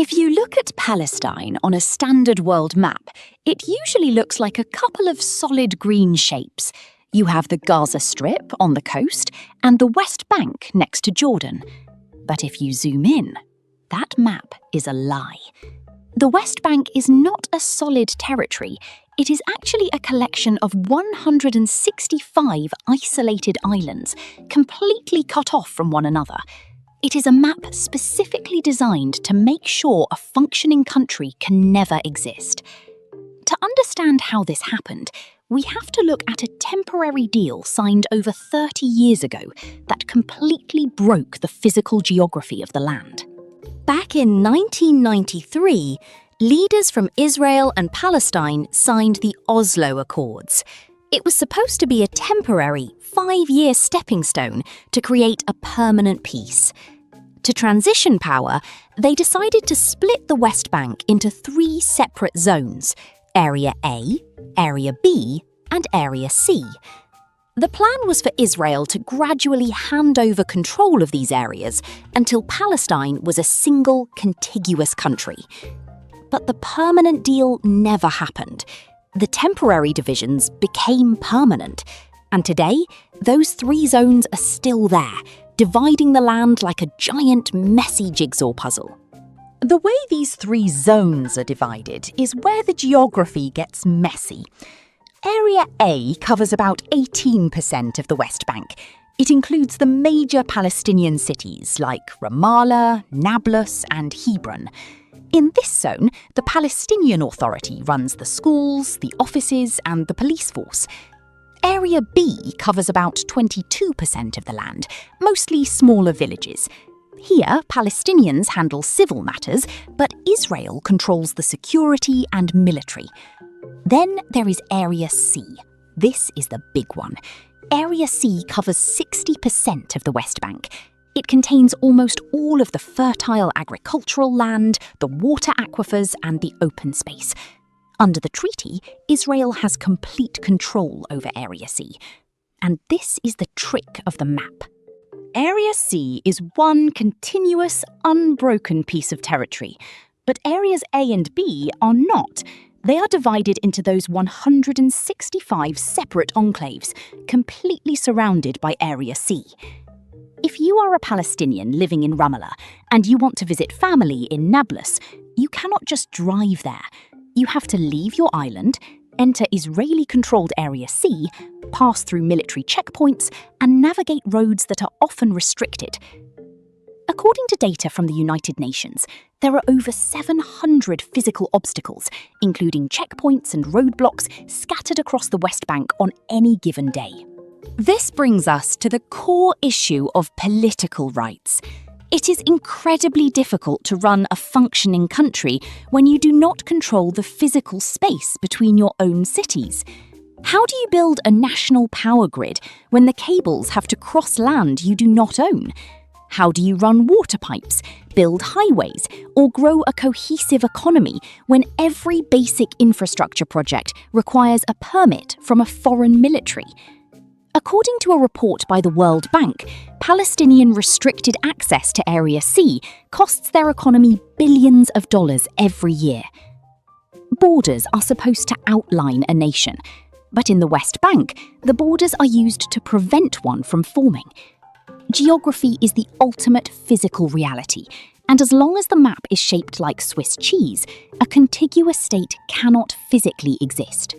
If you look at Palestine on a standard world map, it usually looks like a couple of solid green shapes. You have the Gaza Strip on the coast and the West Bank next to Jordan. But if you zoom in, that map is a lie. The West Bank is not a solid territory. It is actually a collection of 165 isolated islands, completely cut off from one another. It is a map specifically designed to make sure a functioning country can never exist. To understand how this happened, we have to look at a temporary deal signed over 30 years ago that completely broke the physical geography of the land. Back in 1993, leaders from Israel and Palestine signed the Oslo Accords. It was supposed to be a temporary, 5-year stepping stone to create a permanent peace. To transition power, they decided to split the West Bank into 3 separate zones: Area A, Area B, and Area C. The plan was for Israel to gradually hand over control of these areas until Palestine was a single, contiguous country. But the permanent deal never happened. The temporary divisions became permanent. And today, those 3 zones are still there, dividing the land like a giant, messy jigsaw puzzle. The way these 3 zones are divided is where the geography gets messy. Area A covers about 18% of the West Bank. It includes the major Palestinian cities like Ramallah, Nablus, and Hebron. In this zone, the Palestinian Authority runs the schools, the offices, and the police force. Area B covers about 22% of the land, mostly smaller villages. Here, Palestinians handle civil matters, but Israel controls the security and military. Then there is Area C. This is the big one. Area C covers 60% of the West Bank. It contains almost all of the fertile agricultural land, the water aquifers, and the open space. Under the treaty, Israel has complete control over Area C. And this is the trick of the map. Area C is one continuous, unbroken piece of territory. But areas A and B are not. They are divided into those 165 separate enclaves, completely surrounded by Area C. If you are a Palestinian living in Ramallah and you want to visit family in Nablus, you cannot just drive there. You have to leave your island, enter Israeli-controlled Area C, pass through military checkpoints, and navigate roads that are often restricted. According to data from the United Nations, there are over 700 physical obstacles, including checkpoints and roadblocks, scattered across the West Bank on any given day. This brings us to the core issue of political rights. It is incredibly difficult to run a functioning country when you do not control the physical space between your own cities. How do you build a national power grid when the cables have to cross land you do not own? How do you run water pipes, build highways, or grow a cohesive economy when every basic infrastructure project requires a permit from a foreign military? According to a report by the World Bank, Palestinian restricted access to Area C costs their economy billions of dollars every year. Borders are supposed to outline a nation, but in the West Bank, the borders are used to prevent one from forming. Geography is the ultimate physical reality, and as long as the map is shaped like Swiss cheese, a contiguous state cannot physically exist.